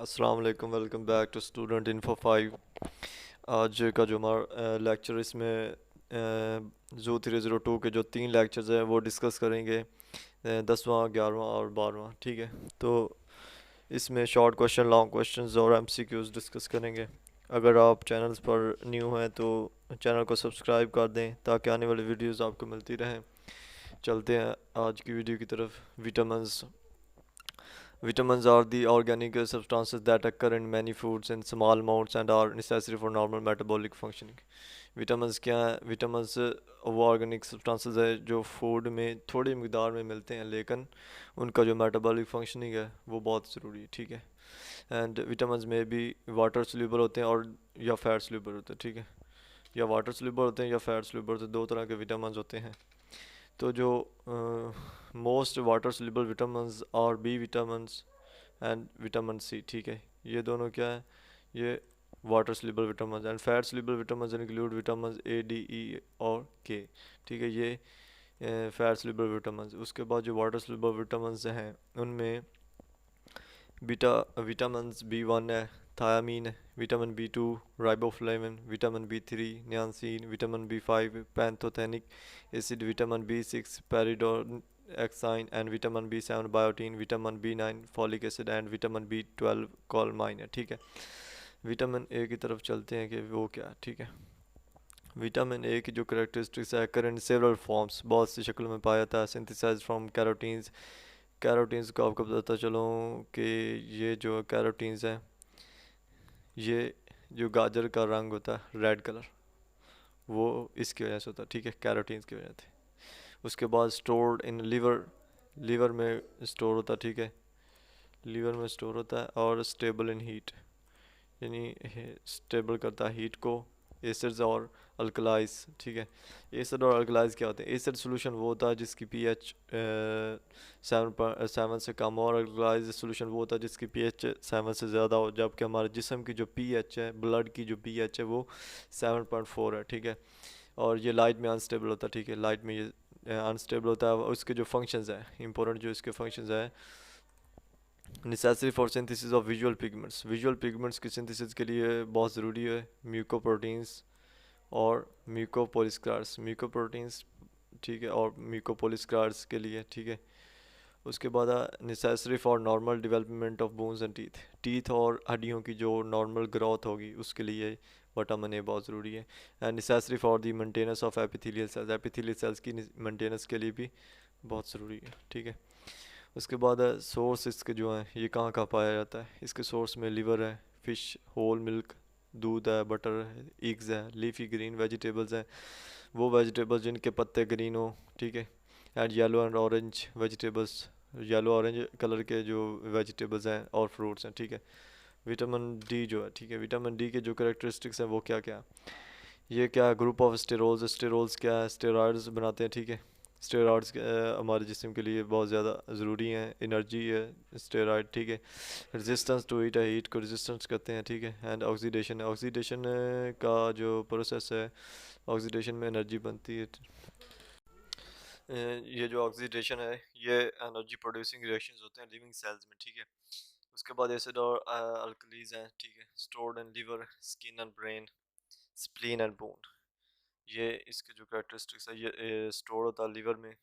अस्सलाम वालेकुम, welcome back to student info 5। आज का जो हमारा लेक्चर इसमें जो 302 के जो तीन लेक्चर्स हैं वो डिस्कस करेंगे। 10वां, 11वां और 12वां। ठीक है, तो इसमें शॉर्ट क्वेश्चन, लॉन्ग क्वेश्चंस और एमसीक्यूज डिस्कस करेंगे। अगर आप चैनल्स पर न्यू हैं तो चैनल को सब्सक्राइब कर दें ताकि आने वाली वीडियोस आपको मिलती रहें। चलते हैं आज की वीडियो की तरफ। Vitamins Vitamins are the organic substances that occur in many foods in small amounts and are necessary for normal metabolic functioning. Vitamins क्या है? विटामिन्स वो ऑर्गेनिक सब्सटेंसेस है जो फूड में थोड़ी मकदार में मिलते हैं, लेकिन उनका जो मेटाबॉलिक फंक्शनिंग है वो बहुत ज़रूरी है। ठीक है, एंड विटामिन्स में भी वाटर सोल्यूबल होते हैं और या फैट सोल्यूबल होते हैं। ठीक है, या वाटर सोल्यूबल होते हैं या फैट सोल्यूबल होते हैं, दो तरह के विटामिन्स होते हैं। तो जो मोस्ट वाटर सोल्यूबल विटामिन्स और B vitamins and vitamin C, ठीक है, ये दोनों क्या है? ये water soluble vitamin. And fat soluble vitamin include vitamin A, D, E और के। ठीक है, ये फैट सोल्यूबल विटामिन। उसके बाद जो वाटर सोल्यूबल विटामिन हैं उनमें विटामिन बी 1 है, thiamine, vitamin B 2 riboflavin, vitamin B 3 niacin, vitamin B 5 pantothenic acid, vitamin B 6 pyridoxine and vitamin B 7 biotin, vitamin B 9 folic acid and vitamin B 12 cobalamin है। ठीक है, vitamin A की तरफ चलते हैं कि वो क्या है। ठीक है, विटामिन ए की जो करेक्टरिस्टिक्स है, करंट सेवरल फॉर्म्स, बहुत सी शक्लों में पाया जाता है, सिंथेसाइज फ्रॉम कैरोटीन्स। कैरोटीन्स को आपको पता चलो कि ये जो कैरोटीन्स हैं, ये जो गाजर का रंग होता है, रेड कलर, वो इसकी वजह से होता है। ठीक है, कैरोटीन्स की वजह से। उसके बाद स्टोर्ड इन लिवर, लिवर में स्टोर होता है। ठीक है, लीवर में स्टोर होता है और स्टेबल इन हीट, यानी स्टेबल करता है हीट को। एसिड्स और अल्कलाइज। ठीक है, एसिड और अल्कलाइज क्या होते हैं? एसिड सोल्यूशन वो होता है जिसकी पीएच 7 से कम हो, और अल्कलाइज सोल्यूशन वो होता है जिसकी पीएच 7 से ज़्यादा हो। जबकि हमारे जिस्म की जो पीएच है, ब्लड की जो पीएच है, वो 7.4 है। ठीक है, और ये लाइट में अनस्टेबल होता है। ठीक है, लाइट में ये अनस्टेबल होता है। उसके जो फंक्शंस हैं, इंपॉर्टेंट जो इसके फंक्शंस हैं, necessary for synthesis of visual pigments, visual pigments की सिंथेसिस के लिए बहुत ज़रूरी है। म्यूकोप्रोटीन्स और म्यूकोपोलिसक्रार्स, म्यूकोप्रोटीन्स, ठीक है, और म्यूकोपोलिसक्रार्स के लिए। ठीक है, उसके बाद necessary for normal development of bones and teeth, teeth और हड्डियों की जो नॉर्मल ग्रोथ होगी उसके लिए विटामिन ए बहुत ज़रूरी है। And necessary for the maintenance of epithelial cells, epithelial cells की मेंटेनेंस के लिए भी बहुत ज़रूरी है। ठीक है, उसके बाद सोर्स इसके जो हैं, ये कहाँ कहाँ पाया जाता है? इसके सोर्स में लिवर है, फिश, होल मिल्क, दूध है, बटर है, एग्स है, लीफी ग्रीन वेजिटेबल्स हैं, वो वेजिटेबल्स जिनके पत्ते ग्रीन हो। ठीक है, and yellow and orange vegetables, yellow orange colour के जो वेजिटेबल्स हैं और फ्रूट्स हैं। ठीक है, विटामिन डी जो है, ठीक है, विटामिन डी के जो करेक्टरिस्टिक्स हैं वो क्या क्या? ये क्या है? ग्रुप ऑफ स्टेरोल्स, स्टेरोल्स क्या है? स्टेरॉइड्स बनाते हैं। ठीक है, स्टेरॉइड्स हमारे जिस्म के लिए बहुत ज़्यादा ज़रूरी हैं, एनर्जी है स्टेरॉइड। ठीक है, रेजिस्टेंस टू हीट है, हीट को रेजिस्टेंस करते हैं। ठीक है, एंड ऑक्सीडेशन, ऑक्सीडेशन का जो प्रोसेस है, ऑक्सीडेशन में एनर्जी बनती है। ये जो ऑक्सीडेशन है, ये एनर्जी प्रोड्यूसिंग रिएक्शंस होते हैं लिविंग सेल्स में। ठीक है, उसके बाद एसिड और अल्कलीज हैं। ठीक है, stored in liver, skin and brain, spleen and bone. ये इसके जो करेक्टरिस्टिक्स है, ये स्टोर होता है लिवर में,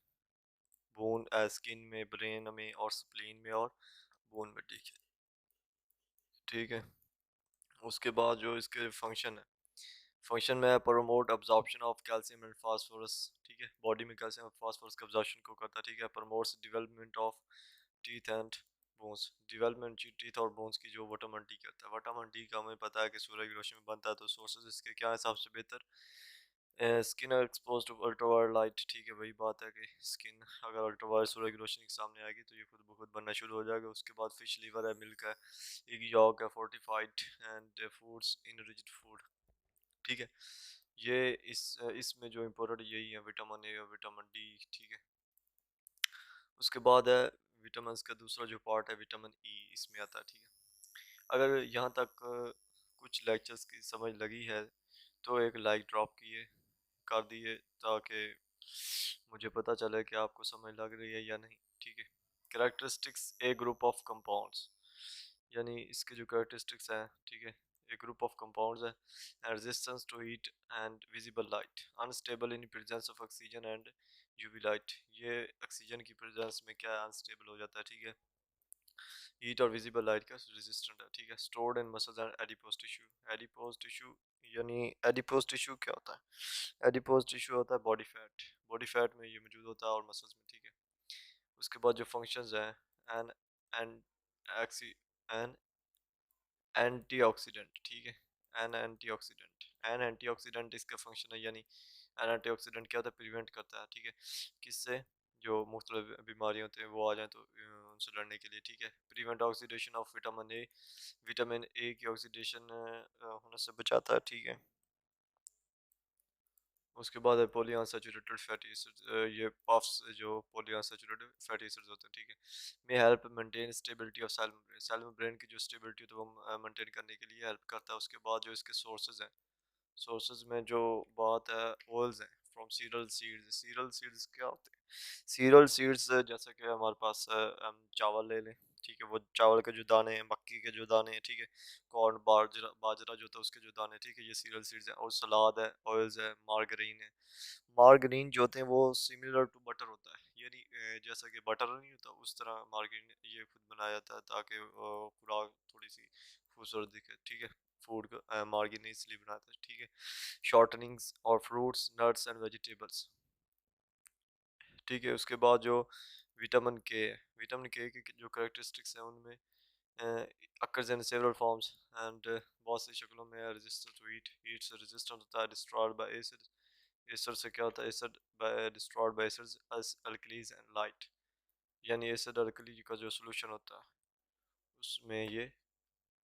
बोन स्किन में, ब्रेन में और स्प्लीन में और बोन में। ठीक है, ठीक है, उसके बाद जो इसके फंक्शन है, फंक्शन में promote absorption of calcium and phosphorus. ठीक है, बॉडी में कैल्शियम और फास्फोरस के अब्जॉर्प्शन को करता है। ठीक है, promotes development of teeth and bones, development teeth और बोन्स की जो विटामिन डी करता है। विटामिन डी का हमें पता है कि सूर्य की रोशनी में बनता है, तो सोर्सेज इसके क्या है सबसे बेहतर? Skin expose to ultraviolet light. ठीक है, वही बात है कि स्किन अगर अल्ट्रावायलेट सूर्य की रोशनी के सामने आएगी तो ये खुद ब खुद बनना शुरू हो जाएगा। उसके बाद फिश लीवर है, मिल्क है, एक यॉक है, fortified and foods in rigid food. ठीक है, ये इसमें जो इम्पोर्टेंट यही है, विटामिन ए और विटामिन डी। ठीक है, उसके बाद है विटामिन का दूसरा जो पार्ट है, विटामिन ई, इसमें आता है। ठीक है, अगर यहाँ तक कुछ लेक्चर्स की समझ लगी है तो एक लाइक ड्रॉप कर दिए ताकि मुझे पता चले कि आपको समझ लग रही है या नहीं। ठीक है, characteristics a group of compounds, यानी इसके जो कैरेक्टरिस्टिक्स हैं, ठीक है, एक ग्रुप ऑफ कंपाउंड्स है, resistance to heat and visible light, unstable in presence of oxygen and UV light. ये ऑक्सीजन की प्रेजेंस में क्या है, अनस्टेबल हो जाता है, ठीक है। हीट और विजिबल लाइट का रेजिस्टेंट है, ठीक है। Stored in muscles and adipose tissue. Adipose tissue यानी एडिपोज टिश्यू क्या होता है? एडिपोज टिश्यू होता है बॉडी फैट। बॉडी फैट में ये मौजूद होता है और मसल्स में, ठीक है। उसके बाद जो फंक्शंस हैं, एन एन एक्सी एन एंटीऑक्सीडेंट, ठीक है। एन एंटीऑक्सीडेंट इसका फंक्शन है, यानी एन एंटीऑक्सीडेंट क्या होता है, प्रिवेंट करता है, ठीक है, किससे, जो मुख्तलिफ बीमारियाँ होते हैं वो आ जाएं तो उनसे लड़ने के लिए, ठीक है। Prevent oxidation of vitamin A, vitamin A की ऑक्सीडेशन होने से बचाता है, ठीक है। उसके बाद है पॉलीअनसैचुरेटेड फैटी एसिड्स, ये पफ्स जो पॉलीअनसैचुरेटेड फैटी एसिड्स होते हैं, ठीक है। May help maintain stability of cell membrane. Cell membrane की जो स्टेबिलिटी होती है वो मेंटेन करने के लिए हेल्प करता है। उसके बाद जो इसके सोर्सेज हैं, सोर्सेज में जो बात है, ऑयल्स हैं from sural seeds. Sural seeds क्या होते हैं? सीरल सीड्स जैसा कि हमारे पास हम चावल ले लें, ठीक है, वो चावल के जो दाने हैं, मक्की के जो दाने हैं, ठीक है, कॉर्न, बाजरा बाजरा जो होता है उसके जो दाने, ठीक है, ये सीरल सीड्स हैं। और सलाद है, ऑयल्स है, मार्गरीन है। मार्गरीन जो होते हैं वो सिमिलर टू बटर होता है, यानी जैसा कि बटर नहीं होता उस तरह मार्गरीन ये खुद बनाया जाता है ताकि खुराक थोड़ी सी खूबसूरत दिखे, ठीक है। फूड को मार्गरीन इसलिए बनाता है, ठीक है। शॉर्टनिंग्स और फ्रूट्स, नट्स एंड वेजिटेबल्स, ठीक है। उसके बाद जो विटामिन के है, विटामिन के की जो करेक्टरिस्टिक्स हैं उनमें occurs in several forms and बहुत सी शक्लों में रेजिस्टेंट टू हीट, हीट से रेजिस्टेंट होता है। डिस्ट्रॉयड बाय एसिड, एसिड से क्या होता है, acid by destroyed by acids as alkalis and light, यानी एसिड अल्कली का जो सोल्यूशन होता है उसमें ये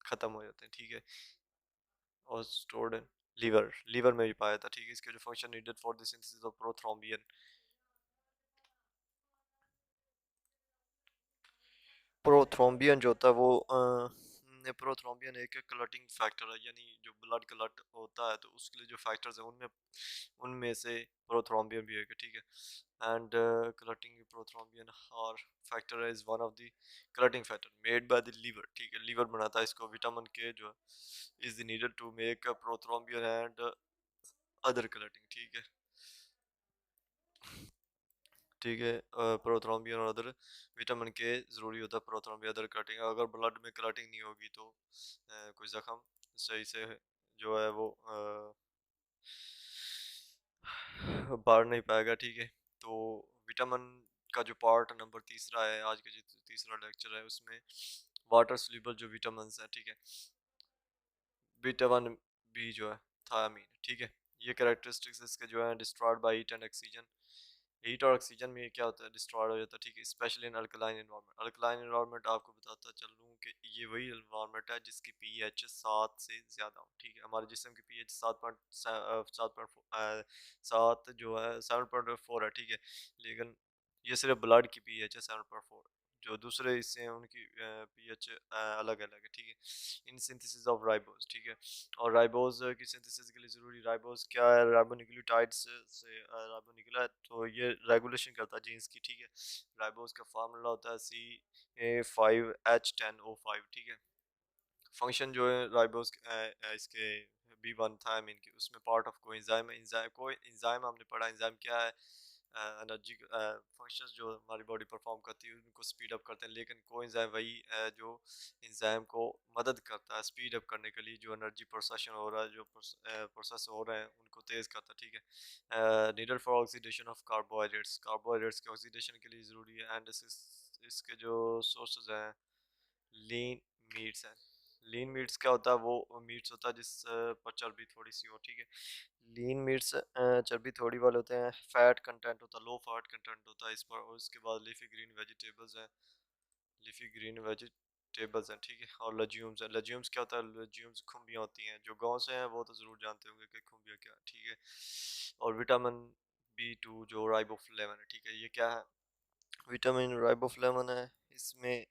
ख़त्म हो जाते हैं, ठीक है। और स्टोर्ड इन लीवर, लीवर में भी पाया जाता है, ठीक है। इसके जो function needed for the synthesis of prothrombin, prothrombin जो होता है वो प्रोथ्रोम्बियन एक क्लटिंग फैक्टर है, यानी जो ब्लड क्लट होता है तो उसके लिए जो फैक्टर्स हैं उनमें उनमें से प्रोथ्रोम्बियन भी है, ठीक है। एंड क्लटिंग प्रोथ्रोम्बियन और factor is one of the clotting factor made by the liver, ठीक है। लीवर बनाता है इसको। विटामिन के जो is needed to make prothrombin and other clotting, ठीक है, ठीक है। प्रोथ्रोम्बियन और अदर विटामिन के ज़रूरी होता है प्रोथ्रोम्बियन अदर क्लटिंग। अगर ब्लड में क्लटिंग नहीं होगी तो कोई ज़ख्म सही से जो है वो बाढ़ नहीं पाएगा, ठीक है। तो विटामिन का जो पार्ट नंबर तीसरा है, आज का जो तीसरा लेक्चर है उसमें वाटर सॉल्युबल जो विटामिन है, ठीक है। विटामिन बी जो है, थायमीन, ठीक है। ये कैरेक्टरिस्टिक्स इसके जो है destroyed by heat and oxygen. Heat और ऑक्सीजन में क्या होता है, डिस्ट्रॉयड हो जाता है, ठीक है। Specially in alkaline environment. Alkaline environment आपको बताता चलूँ कि ये वही एनवायरनमेंट है जिसकी पीएच 7 से ज़्यादा हो, ठीक है। हमारे जिस्म की पीएच 7 जो है 7.4 है, ठीक है। लेकिन ये सिर्फ ब्लड की पीएच है 7.4। जो दूसरे हिस्से हैं उनकी पीएच अलग अलग है, ठीक है। इन सिंथेसिस ऑफ राइबोज, ठीक है। और राइबोज की सिंथेसिस के लिए ज़रूरी राइबोज क्या है, राइबोन्यूक्लियोटाइड्स से राइबो निकला है तो ये रेगुलेशन करता है जीन्स की, ठीक है। राइबोज का फार्मूला होता है C5H10O5, ठीक है। फंक्शन जो है राइबोज इसके B1 थायमीन की, उसमें पार्ट ऑफ कोएंजाइम है। एंजाइम हमने पढ़ा, एंजाइम क्या है, एनर्जी फंक्शंस जो हमारी बॉडी परफॉर्म करती है उनको स्पीड अप करते हैं। लेकिन कोएंजाइम वही जो एंजाइम को मदद करता है स्पीड अप करने के लिए, जो एनर्जी प्रोसेशन हो रहा है, जो प्रोसेस हो रहे हैं उनको तेज़ करता है, ठीक है। Needle for oxidation of carbohydrates, carbohydrates के ऑक्सीडेशन के लिए ज़रूरी है। एंड इसके जो सोर्सेज हैं, लीन मीट्स हैं। लीन मीट्स क्या होता है, वो मीट्स होता है जिस पर चर्बी थोड़ी सी हो, ठीक है। लीन मीट्स चर्बी थोड़ी वाले होते हैं। फैट कंटेंट होता है, लो फैट कंटेंट होता है इस पर। और इसके बाद लीफी ग्रीन वेजिटेबल्स हैं, लीफी ग्रीन वेजिटेबल्स हैं, ठीक है। और लेज्यूम्स हैं। लेज्यूम्स क्या होता है, लेज्यूम्स खुम्बियाँ होती हैं। जो गांव से हैं वो तो ज़रूर जानते होंगे कि खुम्बियाँ क्या है, ठीक है। और विटामिन B2 जो राइबोफ्लेविन है, ठीक है। ये क्या है, विटामिन राइबोफ्लेविन है। इसमें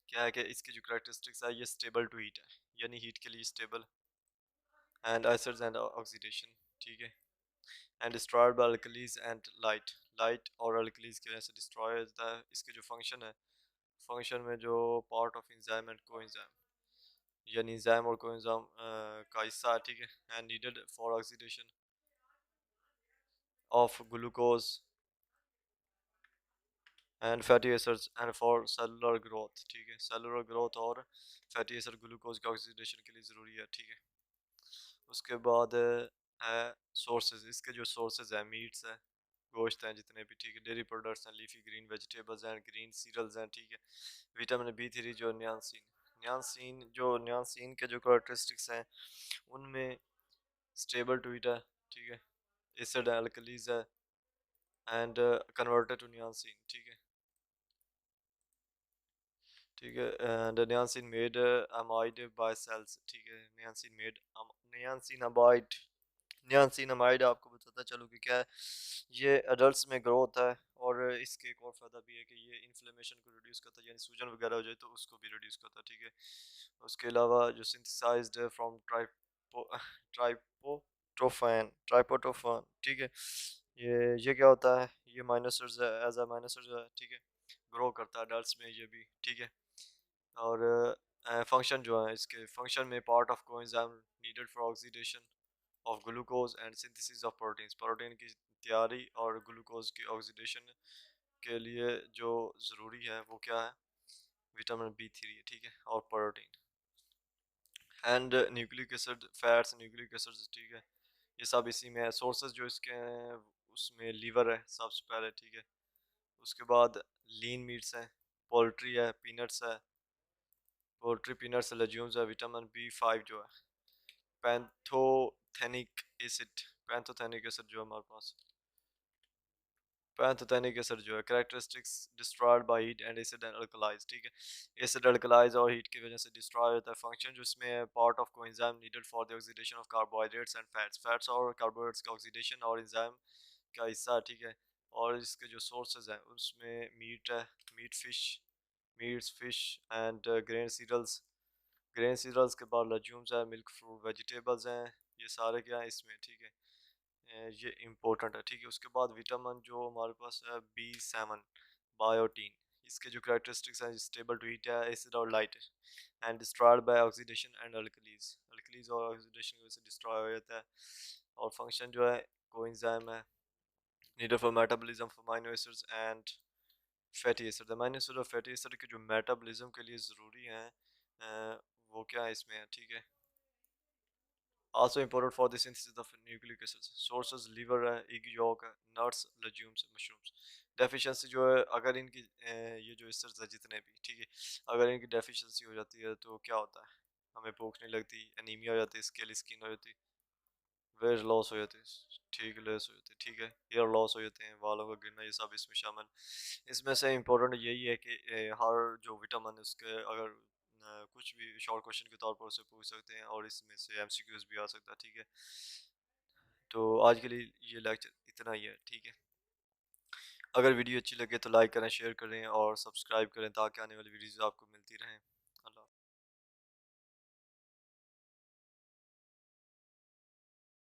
क्या है कि इसकी जो करेक्टरिस्टिक्स है, ये स्टेबल टू हीट है, यानी हीट के लिए stable, and acids and oxidation, ठीक है। And destroyed by alkalis and light, light और अल्कलीज की वजह से डिस्ट्रॉय होता है। इसके जो फंक्शन है, फंक्शन में जो part of enzyme and coenzyme, यानी एंजाइम और कोएंजाइम का हिस्सा है, ठीक है, and needed for oxidation of glucose and fatty acids and for cellular growth, ठीक है, सेलुलर ग्रोथ और फैटी एसिड ग्लूकोज के ऑक्सीडेशन के लिए ज़रूरी है, ठीक है। उसके बाद है सोर्सेज, इसके जो सोर्सेज हैं मीट्स हैं, गोश्त हैं जितने भी, ठीक है, डेयरी प्रोडक्ट्स हैं, लीफी ग्रीन वेजिटेबल्स हैं, ग्रीन सीरियल्स हैं, ठीक है। विटामिन B3 जो नियासिन, नियासिन के जो करेक्टरिस्टिक्स हैं उनमें स्टेबल टू इट है, ठीक है, एसिड एल्कलीज है एंड कन्वर्टेड टू नियासिन, ठीक है, ठीक है, and niacin made amide by cells, ठीक है, नियासिनामाइड आपको बताता चलो कि क्या है, ये अडल्ट्स में ग्रो होता है और इसके एक और फ़ायदा भी है कि ये इन्फ्लेमेशन को रिड्यूस करता है, यानी सूजन वगैरह हो जाए तो उसको भी रिड्यूस करता है, ठीक है। उसके अलावा जो सिंथेसाइज्ड है फ्रॉम ट्राइपोटोफैन, ठीक है, ये क्या होता है, ये माइनोसिड्स है, एज अ माइनोसिड्स है, ठीक है, ग्रो करता है अडल्ट्स में ये भी, ठीक है। और फंक्शन जो है, इसके फंक्शन में part of coenzyme needed for oxidation of glucose and synthesis of proteins, protein की तैयारी और ग्लूकोज की ऑक्सीडेशन के लिए जो ज़रूरी है वो क्या है, विटामिन B3 है, ठीक है, और protein and nucleic acid, fats, nucleic acids, ठीक है, ये सब इसी में है। सोर्सेज जो इसके हैं उसमें लीवर है सबसे पहले, ठीक है। उसके बाद लीन मीट्स हैं, पोल्ट्री है, पीनट्स है, पोल्ट्री पीनट्स लेज्यूम्स है, विटामिन B5 जो है, पैंथोथेनिक पैंथोथेनिक एसिड जो है हमारे पास, पैंथोथेनिक एसिड जो है, characteristics destroyed by heat and acid and alkalis, ठीक है, एसिड अल्कलाइज और हीट की वजह से डिस्ट्रॉय होता है। फंक्शन जो इसमें है, part of coenzyme needed for the oxidation of carbohydrates and fats और कार्बोहाइड्रेट्स का ऑक्सीडेशन और एंजाइम का हिस्सा है, ठीक है। और इसके जो सोर्सेज हैं उसमें मीट है, meats fish and grain cereals के बाद लेज्यूम्स है, मिल्क फ्रूट वेजिटेबल्स हैं, ये सारे क्या हैं इसमें, ठीक है, ये इम्पोर्टेंट है, ठीक है। उसके बाद विटामिन जो हमारे पास है B7 बायोटीन, इसके जो करेक्टरिस्टिक्स हैं, स्टेबल टू हीट है, एसिड और लाइट है and destroyed by oxidation and alkalis और ऑक्सीडेशन की वजह से डिस्ट्रॉय हो जाता है। और फंक्शन जो है, कोएंजाइम है, needed for metabolism for amino acids and fatty acid, amino acid और फैटी एसिड के जो मेटाबॉलिज्म के लिए ज़रूरी हैं वो क्या है इसमें है, ठीक है। Also important for the synthesis of nucleic acids. Sources liver है, egg yolk है, nuts, legumes, mushrooms. Deficiency जो है, अगर इनकी ये जो एसिड्स है जितने भी, ठीक है, अगर इनकी डेफिशिएंसी हो जाती है तो क्या होता है, हमें भूख नहीं लगती, एनीमिया हो जाती है, स्केल स्किन हो जाती है, वेट लॉस हो जाती है, ठीक, लेस हो जाती है, ठीक है, हेयर लॉस हो जाते हैं, बालों का गिरना, ये सब इसमें शामिल। इसमें से इम्पोर्टेंट यही है कि हर जो विटामिन उसके अगर कुछ भी शॉर्ट क्वेश्चन के तौर पर उसे पूछ सकते हैं और इसमें से MCQs भी आ सकता है, ठीक है। तो आज के लिए ये लेक्चर इतना ही है, ठीक है। अगर वीडियो अच्छी लगे तो लाइक करें, शेयर करें और सब्सक्राइब करें ताकि आने वाली वीडियोज़ आपको मिलती रहें।